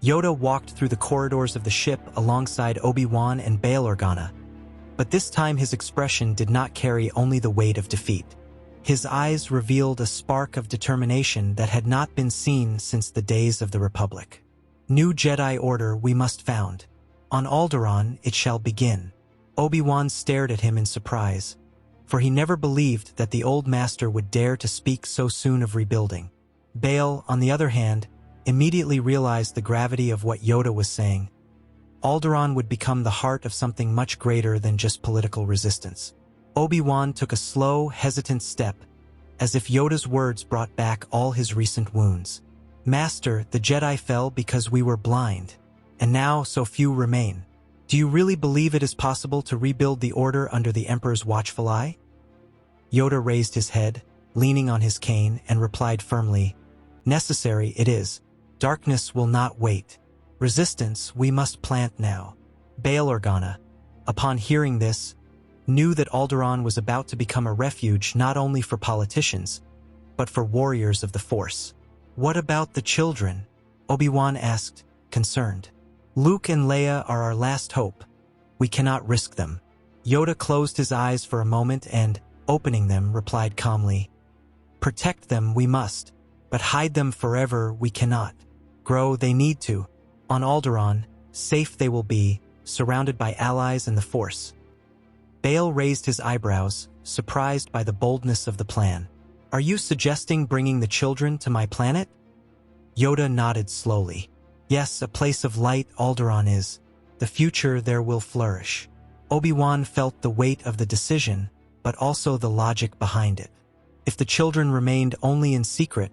Yoda walked through the corridors of the ship alongside Obi-Wan and Bail Organa, but this time his expression did not carry only the weight of defeat. His eyes revealed a spark of determination that had not been seen since the days of the Republic. "New Jedi Order we must found. On Alderaan it shall begin." Obi-Wan stared at him in surprise, for he never believed that the old master would dare to speak so soon of rebuilding. Bail, on the other hand, immediately realized the gravity of what Yoda was saying. Alderaan would become the heart of something much greater than just political resistance. Obi-Wan took a slow, hesitant step, as if Yoda's words brought back all his recent wounds. "Master, the Jedi fell because we were blind, and now so few remain. Do you really believe it is possible to rebuild the Order under the Emperor's watchful eye?" Yoda raised his head, leaning on his cane, and replied firmly, "Necessary it is. Darkness will not wait. Resistance we must plant now." Bail Organa, upon hearing this, knew that Alderaan was about to become a refuge not only for politicians, but for warriors of the Force. "What about the children?" Obi-Wan asked, concerned. "Luke and Leia are our last hope. We cannot risk them." Yoda closed his eyes for a moment and, opening them, replied calmly, "Protect them we must, but hide them forever we cannot. Grow they need to. On Alderaan, safe they will be, surrounded by allies and the Force." Bail raised his eyebrows, surprised by the boldness of the plan. "Are you suggesting bringing the children to my planet?" Yoda nodded slowly. "Yes, a place of light Alderaan is. The future there will flourish." Obi-Wan felt the weight of the decision, but also the logic behind it. If the children remained only in secret,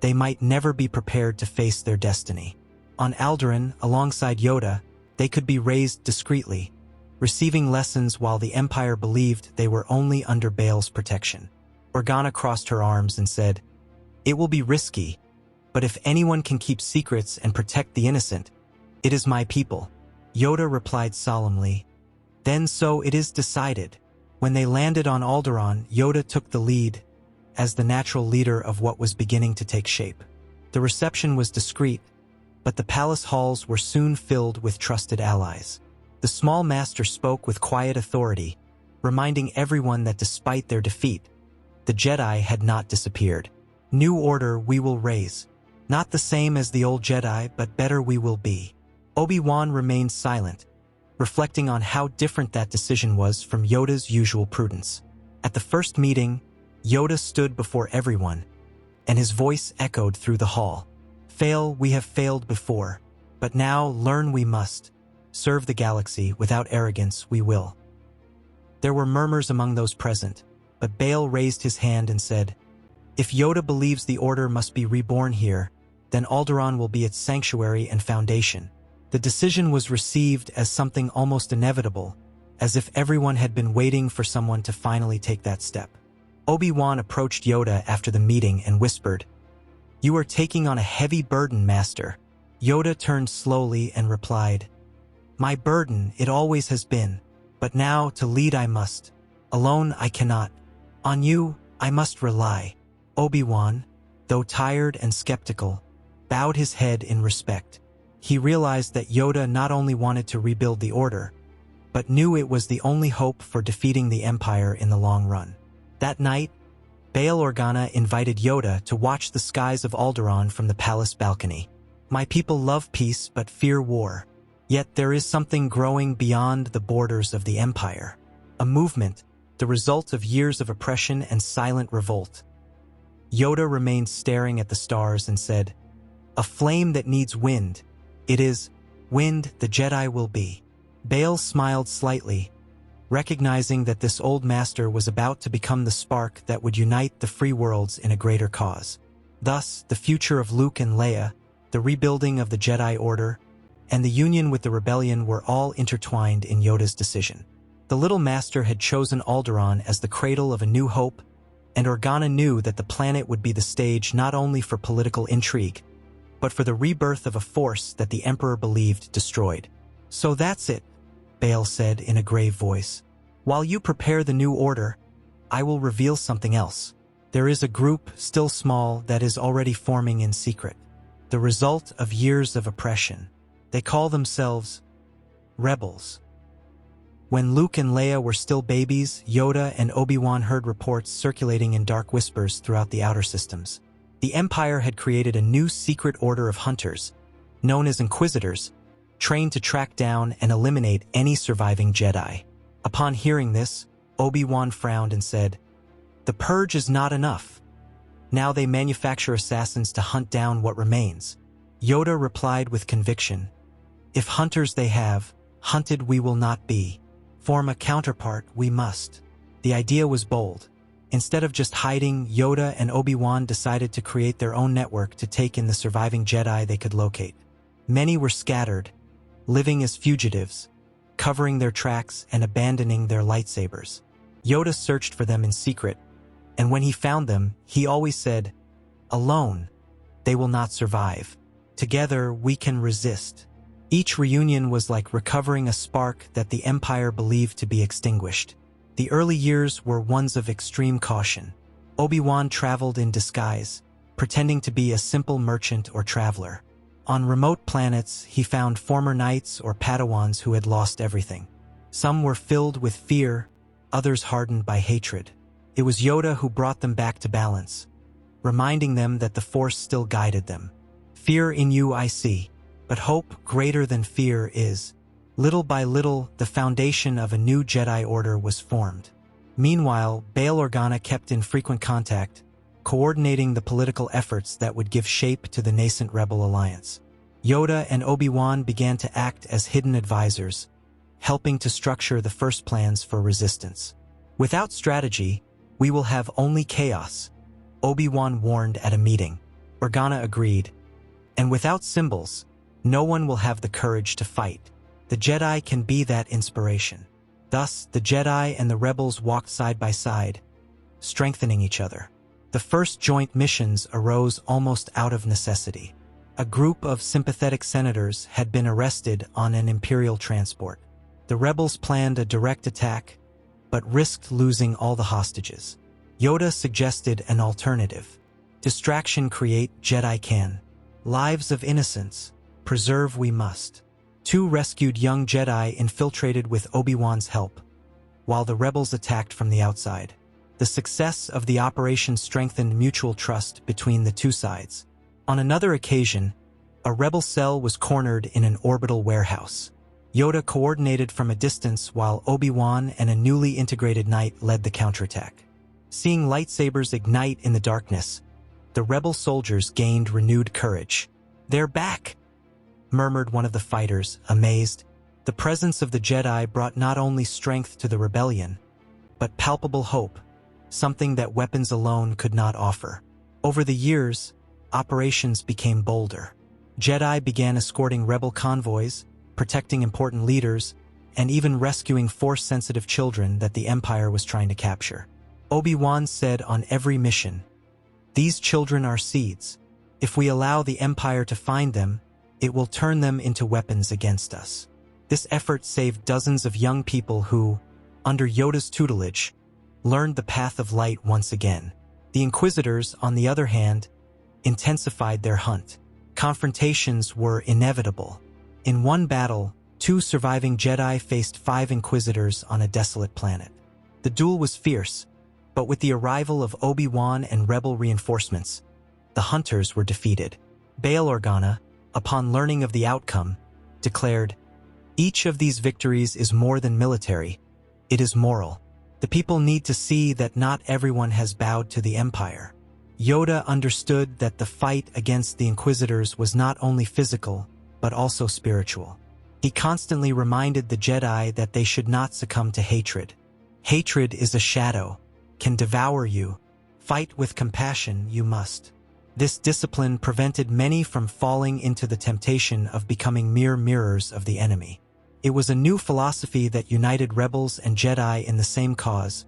they might never be prepared to face their destiny. On Alderaan, alongside Yoda, they could be raised discreetly, receiving lessons while the Empire believed they were only under Bail's protection. Organa crossed her arms and said, "It will be risky, but if anyone can keep secrets and protect the innocent, it is my people." Yoda replied solemnly, "Then so it is decided." When they landed on Alderaan, Yoda took the lead, as the natural leader of what was beginning to take shape. The reception was discreet, but the palace halls were soon filled with trusted allies. The small master spoke with quiet authority, reminding everyone that despite their defeat, the Jedi had not disappeared. "New order we will raise. Not the same as the old Jedi, but better we will be." Obi-Wan remained silent, reflecting on how different that decision was from Yoda's usual prudence. At the first meeting, Yoda stood before everyone, and his voice echoed through the hall. "Fail we have failed before, but now learn we must. Serve the galaxy without arrogance we will." There were murmurs among those present, but Bail raised his hand and said, "If Yoda believes the Order must be reborn here, then Alderaan will be its sanctuary and foundation." The decision was received as something almost inevitable, as if everyone had been waiting for someone to finally take that step. Obi-Wan approached Yoda after the meeting and whispered, "You are taking on a heavy burden, Master." Yoda turned slowly and replied, "My burden it always has been, but now to lead I must. Alone I cannot. On you I must rely." Obi-Wan, though tired and skeptical, bowed his head in respect. He realized that Yoda not only wanted to rebuild the Order, but knew it was the only hope for defeating the Empire in the long run. That night, Bail Organa invited Yoda to watch the skies of Alderaan from the palace balcony. "My people love peace but fear war. Yet there is something growing beyond the borders of the Empire. A movement, the result of years of oppression and silent revolt." Yoda remained staring at the stars and said, "A flame that needs wind. It is wind the Jedi will be." Bail smiled slightly, recognizing that this old master was about to become the spark that would unite the free worlds in a greater cause. Thus, the future of Luke and Leia, the rebuilding of the Jedi Order, and the union with the rebellion were all intertwined in Yoda's decision. The little master had chosen Alderaan as the cradle of a new hope, and Organa knew that the planet would be the stage not only for political intrigue, but for the rebirth of a force that the Emperor believed destroyed. "So that's it," Bail said in a grave voice. "While you prepare the new order, I will reveal something else. There is a group, still small, that is already forming in secret. The result of years of oppression. They call themselves rebels. When Luke and Leia were still babies, Yoda and Obi-Wan heard reports circulating in dark whispers throughout the outer systems. The Empire had created a new secret order of hunters, known as Inquisitors, trained to track down and eliminate any surviving Jedi. Upon hearing this, Obi-Wan frowned and said, "The purge is not enough. Now they manufacture assassins to hunt down what remains." Yoda replied with conviction, "If hunters they have, hunted we will not be. Form a counterpart we must." The idea was bold. Instead of just hiding, Yoda and Obi-Wan decided to create their own network to take in the surviving Jedi they could locate. Many were scattered, living as fugitives, covering their tracks and abandoning their lightsabers. Yoda searched for them in secret, and when he found them, he always said, "Alone, they will not survive. Together, we can resist." Each reunion was like recovering a spark that the Empire believed to be extinguished. The early years were ones of extreme caution. Obi-Wan traveled in disguise, pretending to be a simple merchant or traveler. On remote planets, he found former knights or Padawans who had lost everything. Some were filled with fear, others hardened by hatred. It was Yoda who brought them back to balance, reminding them that the Force still guided them. "Fear in you I see, but hope greater than fear is." Little by little, the foundation of a new Jedi Order was formed. Meanwhile, Bail Organa kept in frequent contact, coordinating the political efforts that would give shape to the nascent Rebel Alliance. Yoda and Obi-Wan began to act as hidden advisors, helping to structure the first plans for resistance. "Without strategy, we will have only chaos," Obi-Wan warned at a meeting. Organa agreed. "And without symbols, no one will have the courage to fight. The Jedi can be that inspiration." Thus, the Jedi and the rebels walked side by side, strengthening each other. The first joint missions arose almost out of necessity. A group of sympathetic senators had been arrested on an Imperial transport. The rebels planned a direct attack, but risked losing all the hostages. Yoda suggested an alternative. "Distraction create, Jedi can. Lives of innocents, preserve we must." Two rescued young Jedi infiltrated with Obi-Wan's help, while the rebels attacked from the outside. The success of the operation strengthened mutual trust between the two sides. On another occasion, a rebel cell was cornered in an orbital warehouse. Yoda coordinated from a distance while Obi-Wan and a newly integrated knight led the counterattack. Seeing lightsabers ignite in the darkness, the rebel soldiers gained renewed courage. "They're back!" murmured one of the fighters, amazed. The presence of the Jedi brought not only strength to the rebellion, but palpable hope, something that weapons alone could not offer. Over the years, operations became bolder. Jedi began escorting rebel convoys, protecting important leaders, and even rescuing Force-sensitive children that the Empire was trying to capture. Obi-Wan said on every mission, "These children are seeds. If we allow the Empire to find them, it will turn them into weapons against us." This effort saved dozens of young people who, under Yoda's tutelage, learned the path of light once again. The Inquisitors, on the other hand, intensified their hunt. Confrontations were inevitable. In one battle, 2 surviving Jedi faced 5 Inquisitors on a desolate planet. The duel was fierce, but with the arrival of Obi-Wan and rebel reinforcements, the hunters were defeated. Bail Organa, upon learning of the outcome, declared, "Each of these victories is more than military, it is moral. The people need to see that not everyone has bowed to the Empire." Yoda understood that the fight against the Inquisitors was not only physical, but also spiritual. He constantly reminded the Jedi that they should not succumb to hatred. "Hatred is a shadow, can devour you. Fight with compassion you must." This discipline prevented many from falling into the temptation of becoming mere mirrors of the enemy. It was a new philosophy that united rebels and Jedi in the same cause,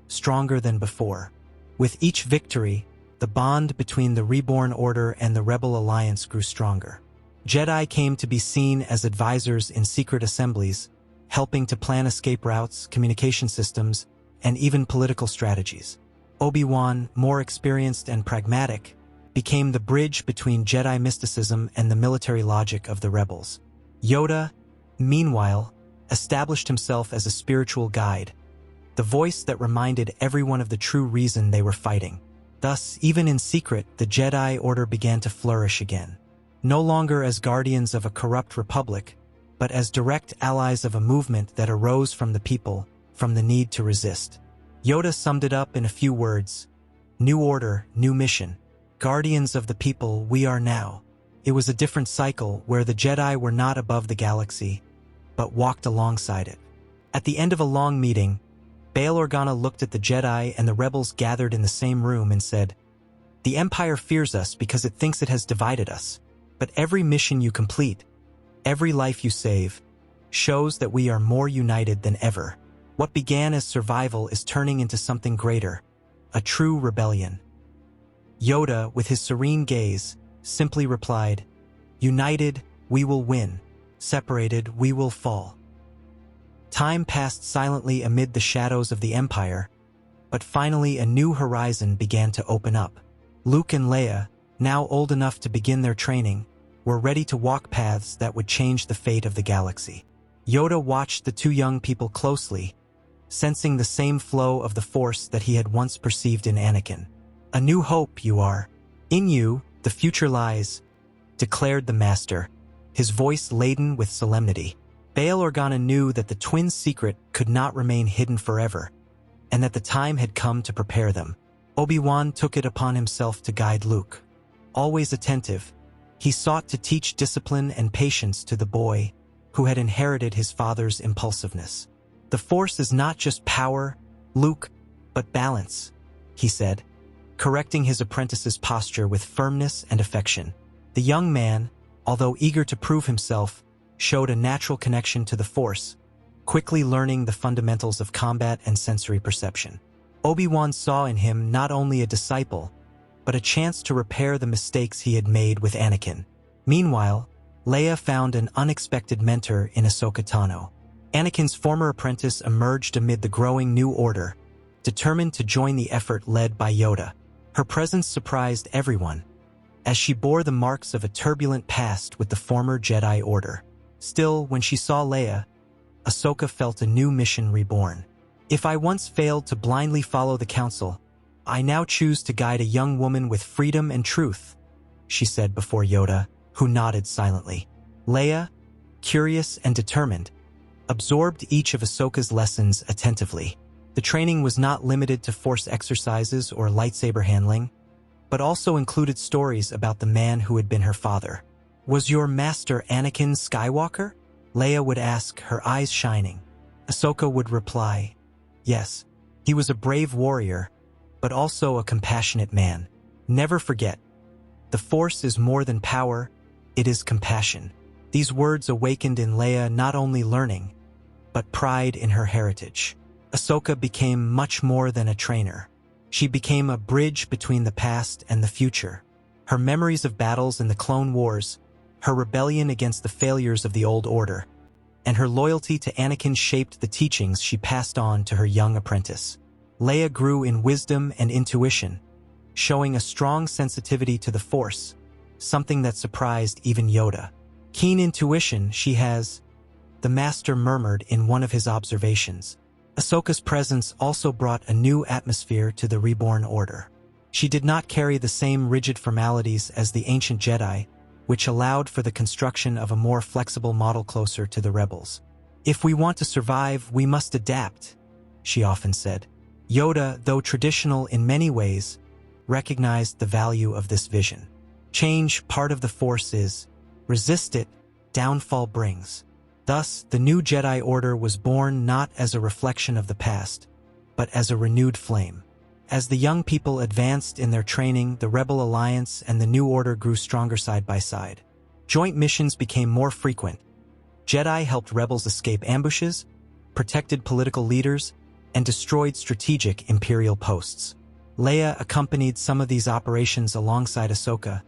stronger than before. With each victory, the bond between the reborn order and the Rebel Alliance grew stronger. Jedi came to be seen as advisors in secret assemblies, helping to plan escape routes, communication systems, and even political strategies. Obi-Wan, more experienced and pragmatic, became the bridge between Jedi mysticism and the military logic of the rebels. Yoda, meanwhile, established himself as a spiritual guide, the voice that reminded everyone of the true reason they were fighting. Thus, even in secret, the Jedi Order began to flourish again, no longer as guardians of a corrupt republic, but as direct allies of a movement that arose from the people, from the need to resist. Yoda summed it up in a few words: new order, new mission. Guardians of the people, we are now. It was a different cycle where the Jedi were not above the galaxy, but walked alongside it. At the end of a long meeting, Bail Organa looked at the Jedi and the rebels gathered in the same room and said, "The Empire fears us because it thinks it has divided us. But every mission you complete, every life you save, shows that we are more united than ever. What began as survival is turning into something greater, a true rebellion." Yoda, with his serene gaze, simply replied, "United, we will win. Separated, we will fall." Time passed silently amid the shadows of the Empire, but finally a new horizon began to open up. Luke and Leia, now old enough to begin their training, were ready to walk paths that would change the fate of the galaxy. Yoda watched the two young people closely, sensing the same flow of the Force that he had once perceived in Anakin. "A new hope you are. In you, the future lies," declared the Master, his voice laden with solemnity. Bail Organa knew that the twins' secret could not remain hidden forever, and that the time had come to prepare them. Obi-Wan took it upon himself to guide Luke. Always attentive, he sought to teach discipline and patience to the boy who had inherited his father's impulsiveness. "The Force is not just power, Luke, but balance," he said, correcting his apprentice's posture with firmness and affection. The young man, although eager to prove himself, showed a natural connection to the Force, quickly learning the fundamentals of combat and sensory perception. Obi-Wan saw in him not only a disciple, but a chance to repair the mistakes he had made with Anakin. Meanwhile, Leia found an unexpected mentor in Ahsoka Tano. Anakin's former apprentice emerged amid the growing New Order, determined to join the effort led by Yoda. Her presence surprised everyone, as she bore the marks of a turbulent past with the former Jedi Order. Still, when she saw Leia, Ahsoka felt a new mission reborn. "If I once failed to blindly follow the Council, I now choose to guide a young woman with freedom and truth," she said before Yoda, who nodded silently. Leia, curious and determined, absorbed each of Ahsoka's lessons attentively. The training was not limited to Force exercises or lightsaber handling, but also included stories about the man who had been her father. "Was your master Anakin Skywalker?" Leia would ask, her eyes shining. Ahsoka would reply, "Yes, he was a brave warrior, but also a compassionate man. Never forget, the Force is more than power, it is compassion." These words awakened in Leia not only learning, but pride in her heritage. Ahsoka became much more than a trainer. She became a bridge between the past and the future. Her memories of battles in the Clone Wars, her rebellion against the failures of the Old Order, and her loyalty to Anakin shaped the teachings she passed on to her young apprentice. Leia grew in wisdom and intuition, showing a strong sensitivity to the Force, something that surprised even Yoda. "Keen intuition she has," the Master murmured in one of his observations. Ahsoka's presence also brought a new atmosphere to the reborn order. She did not carry the same rigid formalities as the ancient Jedi, which allowed for the construction of a more flexible model closer to the rebels. "If we want to survive, we must adapt," she often said. Yoda, though traditional in many ways, recognized the value of this vision. Change, part of the Force is. Resist it, downfall brings. Thus, the new Jedi Order was born not as a reflection of the past, but as a renewed flame. As the young people advanced in their training, the Rebel Alliance and the New Order grew stronger side by side. Joint missions became more frequent. Jedi helped rebels escape ambushes, protected political leaders, and destroyed strategic Imperial posts. Leia accompanied some of these operations alongside Ahsoka,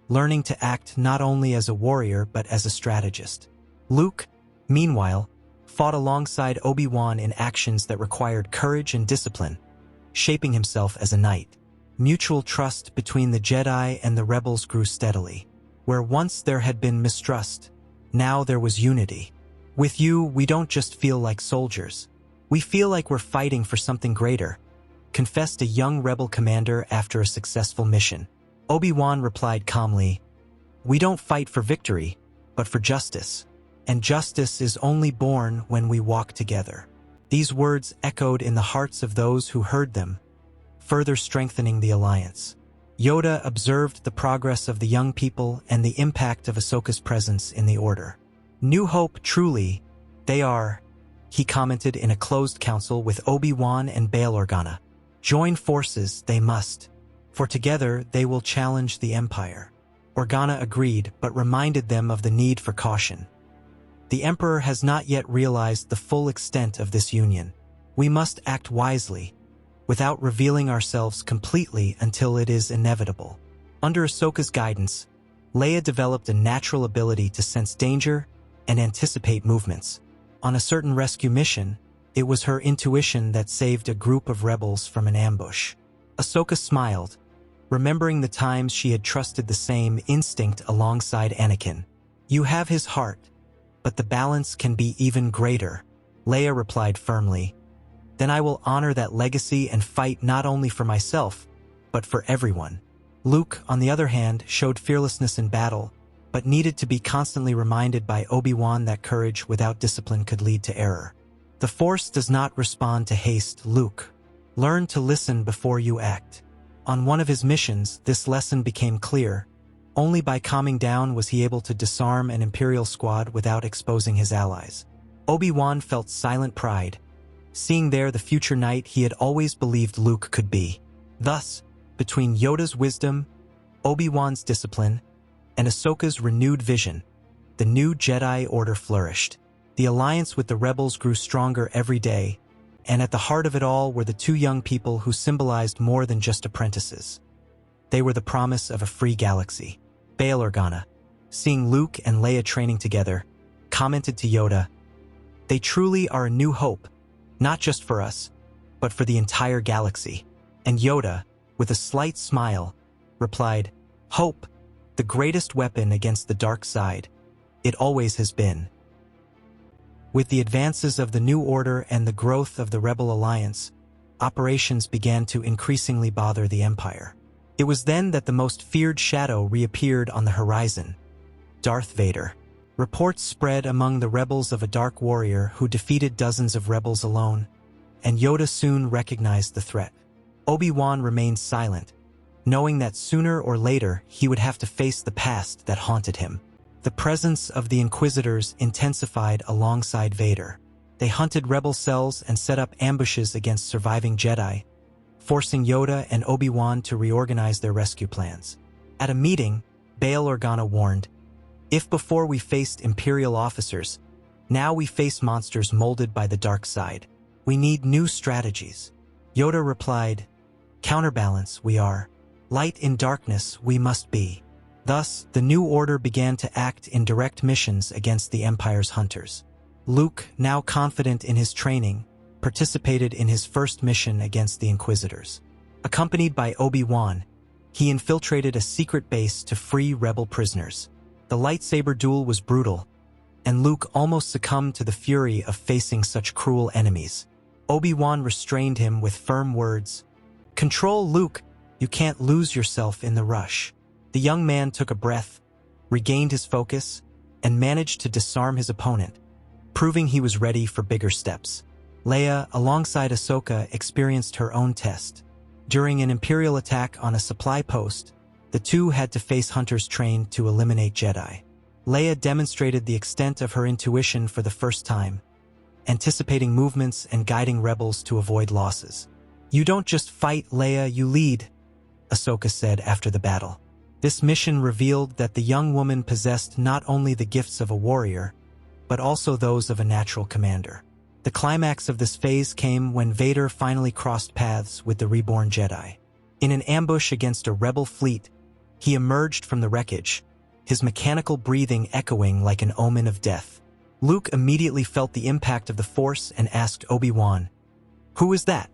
learning to act not only as a warrior but as a strategist. Luke, meanwhile, fought alongside Obi-Wan in actions that required courage and discipline, shaping himself as a knight. Mutual trust between the Jedi and the rebels grew steadily. Where once there had been mistrust, now there was unity. With you, we don't just feel like soldiers. We feel like we're fighting for something greater, confessed a young rebel commander after a successful mission. Obi-Wan replied calmly, "We don't fight for victory, but for justice. And justice is only born when we walk together." These words echoed in the hearts of those who heard them, further strengthening the alliance. Yoda observed the progress of the young people and the impact of Ahsoka's presence in the Order. "New Hope, truly, they are," he commented in a closed council with Obi-Wan and Bail Organa. "Join forces, they must, for together they will challenge the Empire." Organa agreed, but reminded them of the need for caution. "The Emperor has not yet realized the full extent of this union. We must act wisely, without revealing ourselves completely until it is inevitable." Under Ahsoka's guidance, Leia developed a natural ability to sense danger and anticipate movements. On a certain rescue mission, it was her intuition that saved a group of rebels from an ambush. Ahsoka smiled, remembering the times she had trusted the same instinct alongside Anakin. "You have his heart, but the balance can be even greater," Leia replied firmly. "Then I will honor that legacy and fight not only for myself, but for everyone." Luke, on the other hand, showed fearlessness in battle, but needed to be constantly reminded by Obi-Wan that courage without discipline could lead to error. "The Force does not respond to haste, Luke. Learn to listen before you act." On one of his missions, this lesson became clear. Only by calming down was he able to disarm an Imperial squad without exposing his allies. Obi-Wan felt silent pride, seeing there the future knight he had always believed Luke could be. Thus, between Yoda's wisdom, Obi-Wan's discipline, and Ahsoka's renewed vision, the new Jedi Order flourished. The alliance with the rebels grew stronger every day, and at the heart of it all were the two young people who symbolized more than just apprentices. They were the promise of a free galaxy. Bail Organa, seeing Luke and Leia training together, commented to Yoda, "They truly are a new hope, not just for us, but for the entire galaxy." And Yoda, with a slight smile, replied, "Hope, the greatest weapon against the dark side. It always has been." With the advances of the New Order and the growth of the Rebel Alliance, operations began to increasingly bother the Empire. It was then that the most feared shadow reappeared on the horizon: Darth Vader. Reports spread among the rebels of a dark warrior who defeated dozens of rebels alone, and Yoda soon recognized the threat. Obi-Wan remained silent, knowing that sooner or later he would have to face the past that haunted him. The presence of the Inquisitors intensified alongside Vader. They hunted rebel cells and set up ambushes against surviving Jedi, forcing Yoda and Obi-Wan to reorganize their rescue plans. At a meeting, Bail Organa warned, "If before we faced Imperial officers, now we face monsters molded by the dark side. We need new strategies." Yoda replied, "Counterbalance we are. Light in darkness we must be." Thus, the New Order began to act in direct missions against the Empire's hunters. Luke, now confident in his training, participated in his first mission against the Inquisitors. Accompanied by Obi-Wan, he infiltrated a secret base to free rebel prisoners. The lightsaber duel was brutal, and Luke almost succumbed to the fury of facing such cruel enemies. Obi-Wan restrained him with firm words, "Control, Luke. You can't lose yourself in the rush." The young man took a breath, regained his focus, and managed to disarm his opponent, proving he was ready for bigger steps. Leia, alongside Ahsoka, experienced her own test. During an Imperial attack on a supply post, the two had to face hunters trained to eliminate Jedi. Leia demonstrated the extent of her intuition for the first time, anticipating movements and guiding rebels to avoid losses. "You don't just fight, Leia, you lead," Ahsoka said after the battle. This mission revealed that the young woman possessed not only the gifts of a warrior, but also those of a natural commander. The climax of this phase came when Vader finally crossed paths with the reborn Jedi. In an ambush against a rebel fleet, he emerged from the wreckage, his mechanical breathing echoing like an omen of death. Luke immediately felt the impact of the Force and asked Obi-Wan, "Who is that?"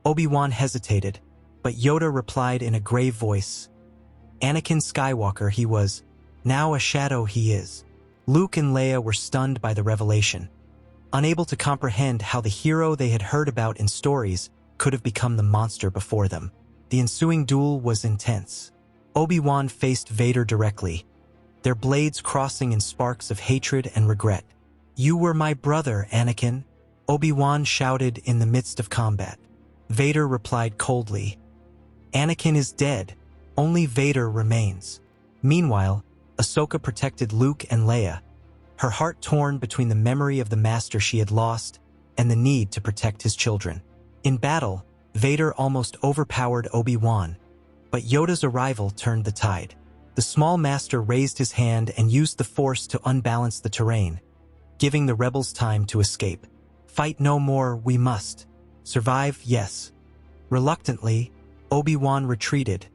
Obi-Wan hesitated, but Yoda replied in a grave voice, "Anakin Skywalker he was, now a shadow he is." Luke and Leia were stunned by the revelation, unable to comprehend how the hero they had heard about in stories could have become the monster before them. The ensuing duel was intense. Obi-Wan faced Vader directly, their blades crossing in sparks of hatred and regret. "You were my brother, Anakin," Obi-Wan shouted in the midst of combat. Vader replied coldly, "Anakin is dead. Only Vader remains." Meanwhile, Ahsoka protected Luke and Leia, her heart torn between the memory of the master she had lost and the need to protect his children. In battle, Vader almost overpowered Obi-Wan, but Yoda's arrival turned the tide. The small master raised his hand and used the Force to unbalance the terrain, giving the rebels time to escape. "Fight no more, we must. Survive, yes." Reluctantly, Obi-Wan retreated,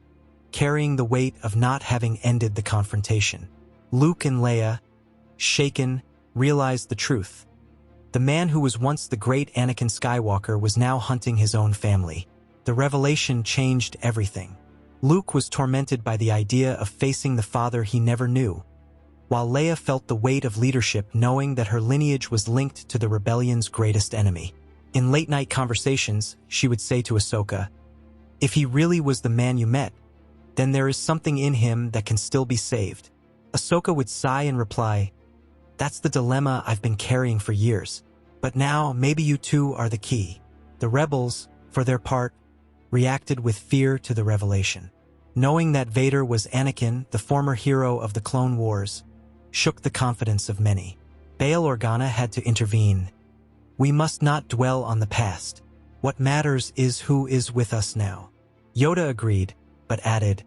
carrying the weight of not having ended the confrontation. Luke and Leia, shaken, realized the truth. The man who was once the great Anakin Skywalker was now hunting his own family. The revelation changed everything. Luke was tormented by the idea of facing the father he never knew, while Leia felt the weight of leadership knowing that her lineage was linked to the rebellion's greatest enemy. In late-night conversations, she would say to Ahsoka, "If he really was the man you met, then there is something in him that can still be saved." Ahsoka would sigh and reply, "That's the dilemma I've been carrying for years. But now, maybe you two are the key." The rebels, for their part, reacted with fear to the revelation. Knowing that Vader was Anakin, the former hero of the Clone Wars, shook the confidence of many. Bail Organa had to intervene. "We must not dwell on the past. What matters is who is with us now." Yoda agreed, but added,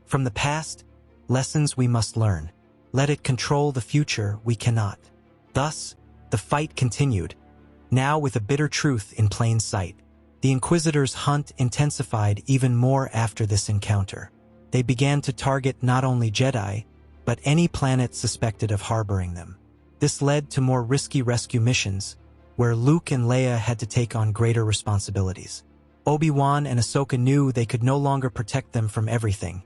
"From the past, lessons we must learn. Let it control the future we cannot." Thus, the fight continued, now with a bitter truth in plain sight. The Inquisitors' hunt intensified even more after this encounter. They began to target not only Jedi, but any planet suspected of harboring them. This led to more risky rescue missions, where Luke and Leia had to take on greater responsibilities. Obi-Wan and Ahsoka knew they could no longer protect them from everything.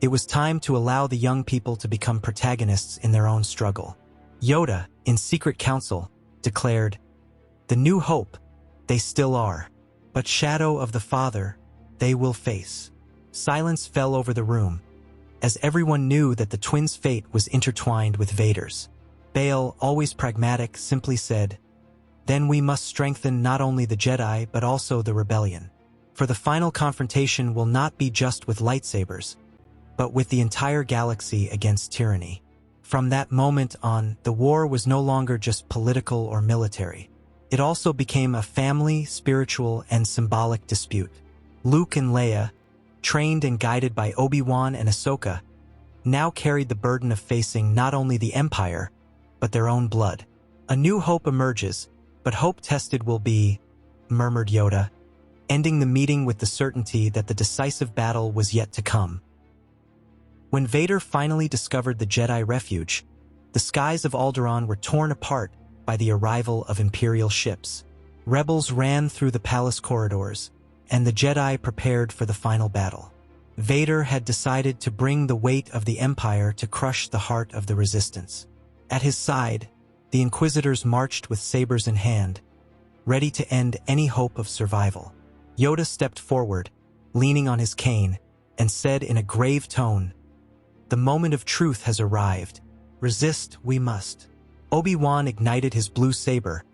It was time to allow the young people to become protagonists in their own struggle. Yoda, in secret council, declared, "The New Hope, they still are. But shadow of the Father, they will face." Silence fell over the room, as everyone knew that the twins' fate was intertwined with Vader's. Bail, always pragmatic, simply said, "Then we must strengthen not only the Jedi but also the rebellion. For the final confrontation will not be just with lightsabers, but with the entire galaxy against tyranny." From that moment on, the war was no longer just political or military. It also became a family, spiritual, and symbolic dispute. Luke and Leia, trained and guided by Obi-Wan and Ahsoka, now carried the burden of facing not only the Empire, but their own blood. "A new hope emerges, but hope tested will be," murmured Yoda, ending the meeting with the certainty that the decisive battle was yet to come. When Vader finally discovered the Jedi refuge, the skies of Alderaan were torn apart by the arrival of Imperial ships. Rebels ran through the palace corridors, and the Jedi prepared for the final battle. Vader had decided to bring the weight of the Empire to crush the heart of the Resistance. At his side, the Inquisitors marched with sabers in hand, ready to end any hope of survival. Yoda stepped forward, leaning on his cane, and said in a grave tone, "The moment of truth has arrived. Resist we must." Obi-Wan ignited his blue saber,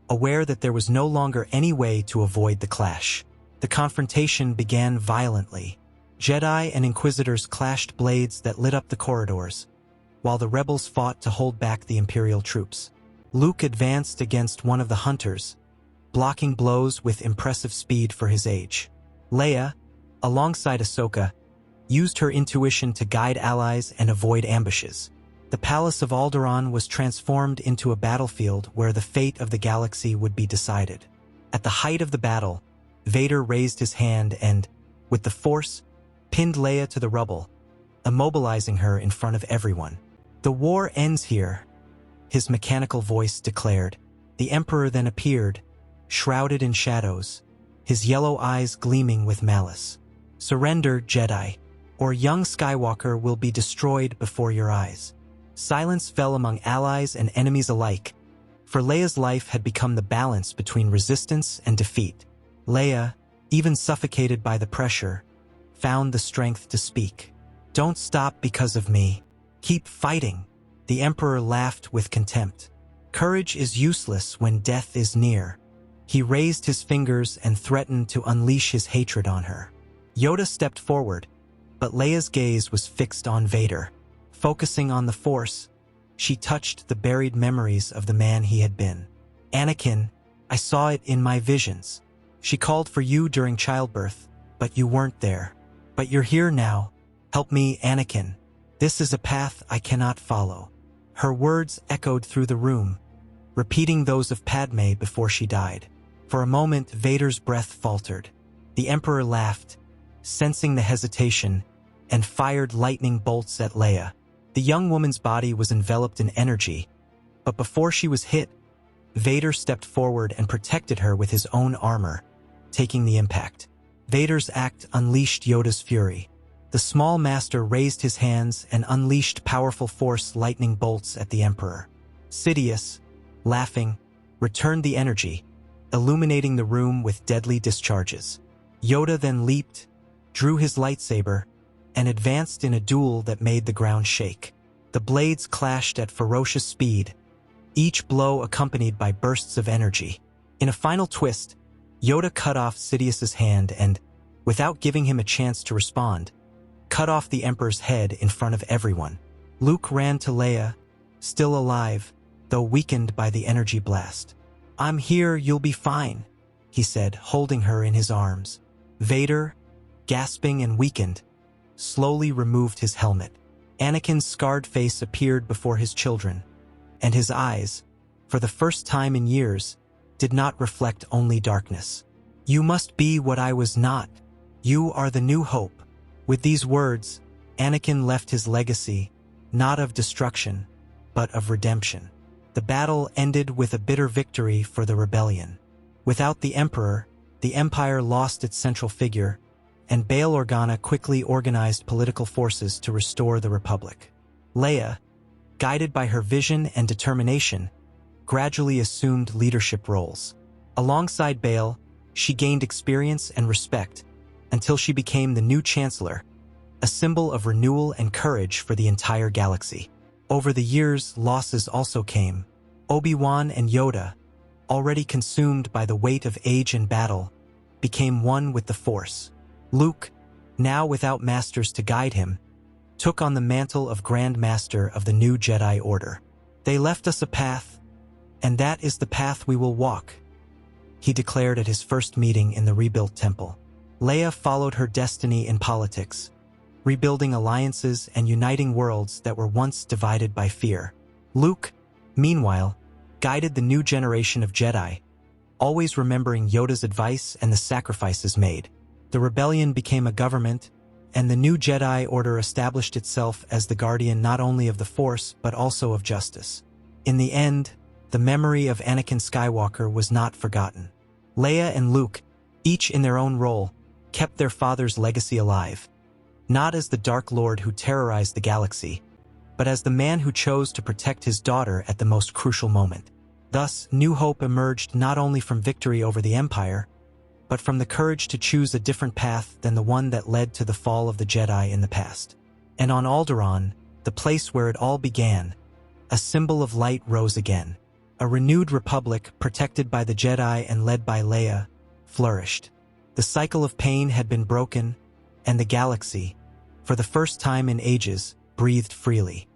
aware that there was no longer any way to avoid the clash. The confrontation began violently. Jedi and Inquisitors clashed blades that lit up the corridors, while the rebels fought to hold back the Imperial troops. Luke advanced against one of the hunters, blocking blows with impressive speed for his age. Leia, alongside Ahsoka, used her intuition to guide allies and avoid ambushes. The Palace of Alderaan was transformed into a battlefield where the fate of the galaxy would be decided. At the height of the battle, Vader raised his hand and, with the Force, pinned Leia to the rubble, immobilizing her in front of everyone. "The war ends here," his mechanical voice declared. The Emperor then appeared, shrouded in shadows, his yellow eyes gleaming with malice. "Surrender, Jedi, or young Skywalker will be destroyed before your eyes." Silence fell among allies and enemies alike, for Leia's life had become the balance between resistance and defeat. Leia, even suffocated by the pressure, found the strength to speak. "Don't stop because of me. Keep fighting." The Emperor laughed with contempt. "Courage is useless when death is near." He raised his fingers and threatened to unleash his hatred on her. Yoda stepped forward, but Leia's gaze was fixed on Vader. Focusing on the Force, she touched the buried memories of the man he had been. "Anakin, I saw it in my visions. She called for you during childbirth, but you weren't there. But you're here now. Help me, Anakin. This is a path I cannot follow." Her words echoed through the room, repeating those of Padme before she died. For a moment, Vader's breath faltered. The Emperor laughed, sensing the hesitation, and fired lightning bolts at Leia. The young woman's body was enveloped in energy, but before she was hit, Vader stepped forward and protected her with his own armor, taking the impact. Vader's act unleashed Yoda's fury. The small master raised his hands and unleashed powerful Force lightning bolts at the Emperor. Sidious, laughing, returned the energy, illuminating the room with deadly discharges. Yoda then leaped, drew his lightsaber, and advanced in a duel that made the ground shake. The blades clashed at ferocious speed, each blow accompanied by bursts of energy. In a final twist, Yoda cut off Sidious's hand and, without giving him a chance to respond, cut off the Emperor's head in front of everyone. Luke ran to Leia, still alive, though weakened by the energy blast. "I'm here, you'll be fine," he said, holding her in his arms. Vader, gasping and weakened, slowly removed his helmet. Anakin's scarred face appeared before his children, and his eyes, for the first time in years, did not reflect only darkness. "You must be what I was not. You are the new hope." With these words, Anakin left his legacy, not of destruction, but of redemption. The battle ended with a bitter victory for the rebellion. Without the Emperor, the Empire lost its central figure, and Bail Organa quickly organized political forces to restore the Republic. Leia, guided by her vision and determination, gradually assumed leadership roles. Alongside Bail, she gained experience and respect until she became the new Chancellor, a symbol of renewal and courage for the entire galaxy. Over the years, losses also came. Obi-Wan and Yoda, already consumed by the weight of age and battle, became one with the Force. Luke, now without masters to guide him, took on the mantle of Grand Master of the new Jedi Order. "They left us a path, and that is the path we will walk," he declared at his first meeting in the rebuilt temple. Leia followed her destiny in politics, rebuilding alliances and uniting worlds that were once divided by fear. Luke, meanwhile, guided the new generation of Jedi, always remembering Yoda's advice and the sacrifices made. The rebellion became a government, and the new Jedi Order established itself as the guardian not only of the Force but also of justice. In the end, the memory of Anakin Skywalker was not forgotten. Leia and Luke, each in their own role, kept their father's legacy alive, not as the Dark Lord who terrorized the galaxy, but as the man who chose to protect his daughter at the most crucial moment. Thus, New Hope emerged not only from victory over the Empire, but from the courage to choose a different path than the one that led to the fall of the Jedi in the past. And on Alderaan, the place where it all began, a symbol of light rose again. A renewed republic, protected by the Jedi and led by Leia, flourished. The cycle of pain had been broken, and the galaxy, for the first time in ages, breathed freely.